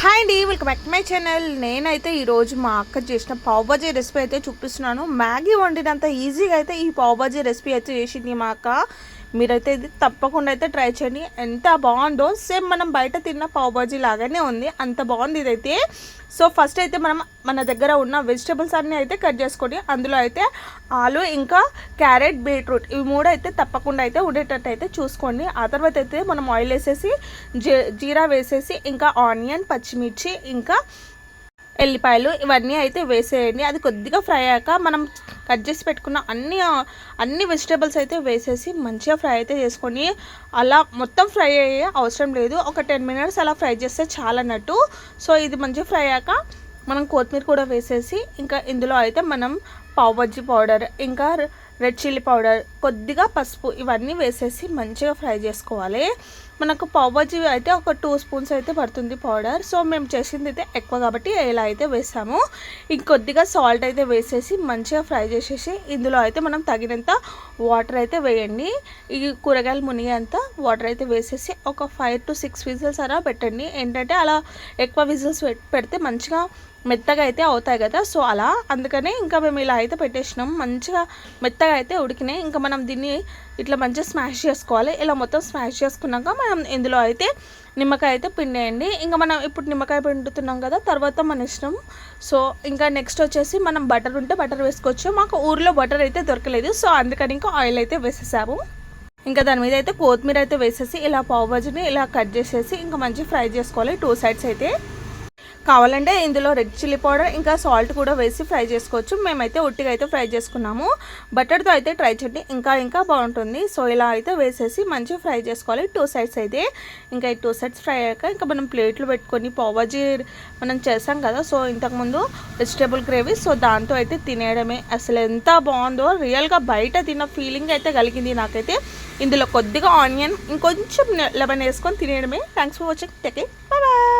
Hi అండి, welcome back to my channel. నేనైతే ఈరోజు మా అక్క చేసిన పావ్ బాజీ రెసిపీ అయితే చూపిస్తున్నాను. మ్యాగీ వండినంత ఈజీగా అయితే ఈ పావ్ బాజీ రెసిపీ అయితే చేసింది మా అక్క. మీరైతే ఇది తప్పకుండా అయితే ట్రై చేయండి. ఎంత బాగుందో, సేమ్ మనం బయట తిన్న పావ్ బాజీ లాగానే ఉంది, అంత బాగుంది ఇదైతే. సో ఫస్ట్ అయితే మనం మన దగ్గర ఉన్న వెజిటబుల్స్ అన్నీ అయితే కట్ చేసుకొని అందులో అయితే ఆలు, ఇంకా క్యారెట్, బీట్రూట్ ఇవి మూడు అయితే తప్పకుండా అయితే ఉండేటట్టు అయితే చూసుకోండి. ఆ తర్వాత అయితే మనం ఆయిల్ వేసేసి జీరా వేసేసి ఇంకా ఆనియన్, పచ్చిమిర్చి, ఇంకా ఎల్లిపాయలు ఇవన్నీ అయితే వేసేయండి. అది కొద్దిగా ఫ్రై అయ్యాక మనం కట్ చేసి పెట్టుకున్న అన్ని వెజిటేబుల్స్ అయితే వేసేసి మంచిగా ఫ్రై అయితే చేసుకొని, అలా మొత్తం ఫ్రై అయ్యే అవసరం లేదు, ఒక 10 మినిట్స్ అలా ఫ్రై చేస్తే చాలన్నట్టు. సో ఇది మంచిగా ఫ్రై అయ్యాక మనం కొత్తిమీర కూడా వేసేసి, ఇంకా ఇందులో అయితే మనం పావ్ బాజీ పౌడర్, ఇంకా రెడ్ చిల్లీ పౌడర్, కొద్దిగా పసుపు ఇవన్నీ వేసేసి మంచిగా ఫ్రై చేసుకోవాలి. మనకు పావ్ బాజీ అయితే ఒక 2 స్పూన్స్ అయితే పడుతుంది పౌడర్. సో మేము చేసింది అయితే ఎక్కువ కాబట్టి ఇలా అయితే వేసాము. ఇంకొద్దిగా సాల్ట్ అయితే వేసేసి మంచిగా ఫ్రై చేసేసి ఇందులో అయితే మనం తగినంత వాటర్ అయితే వేయండి. ఈ కూరగాయలు మునిగేంత వాటర్ అయితే వేసేసి ఒక 5 to 6 విజిల్స్ అలా పెట్టండి. ఏంటంటే అలా ఎక్కువ విజిల్స్ పెడితే మంచిగా మెత్తగా అయితే అవుతాయి కదా, సో అలా అందుకనే ఇంకా మేము ఇలా అయితే పెట్టేసినాం. మంచిగా మెత్తగా అయితే ఉడికినాయి. ఇంకా మనం దీన్ని ఇట్లా మంచిగా స్మాష్ చేసుకోవాలి. ఇలా మొత్తం స్మాష్ చేసుకున్నాక మనం ఇందులో అయితే నిమ్మకాయ అయితే పిండేయండి. ఇంకా మనం ఇప్పుడు నిమ్మకాయ పిండుతున్నాం కదా, తర్వాత మన ఇష్టం. సో ఇంకా నెక్స్ట్ వచ్చేసి మనం బటర్ ఉంటే బటర్ వేసుకోవచ్చు. మాకు ఊర్లో బటర్ అయితే దొరకలేదు, సో అందుకని ఇంకా ఆయిల్ అయితే వేసేసాము. ఇంకా దాని మీద అయితే కొత్తిమీర అయితే వేసేసి ఇలా పావ్ బాజీని ఇలా కట్ చేసేసి ఇంకా మంచిగా ఫ్రై చేసుకోవాలి 2 సైడ్స్ అయితే. కావాలంటే ఇందులో రెడ్ చిల్లీ పౌడర్ ఇంకా సాల్ట్ కూడా వేసి ఫ్రై చేసుకోవచ్చు. మేమైతే ఉట్టిగా అయితే ఫ్రై చేసుకున్నాము. బటర్తో అయితే ట్రై చేయండి, ఇంకా బాగుంటుంది. సో ఇలా అయితే వేసేసి మంచిగా ఫ్రై చేసుకోవాలి 2 సైడ్స్ అయితే. ఇంకా ఈ 2 సైడ్స్ ఫ్రై అయ్యాక ఇంకా మనం ప్లేట్లు పెట్టుకొని పావ్ బాజీ మనం చేసాం కదా, సో ఇంతకుముందు వెజిటేబుల్ గ్రేవీ, సో దాంతో అయితే తినేయడమే. అసలు ఎంత బాగుందో, రియల్గా బయట తిన్న ఫీలింగ్ అయితే కలిగింది నాకైతే. ఇందులో కొద్దిగా ఆనియన్ ఇంకొంచెం లెమన్ వేసుకొని తినేయడమే. Thanks for watching, take care, bye bye.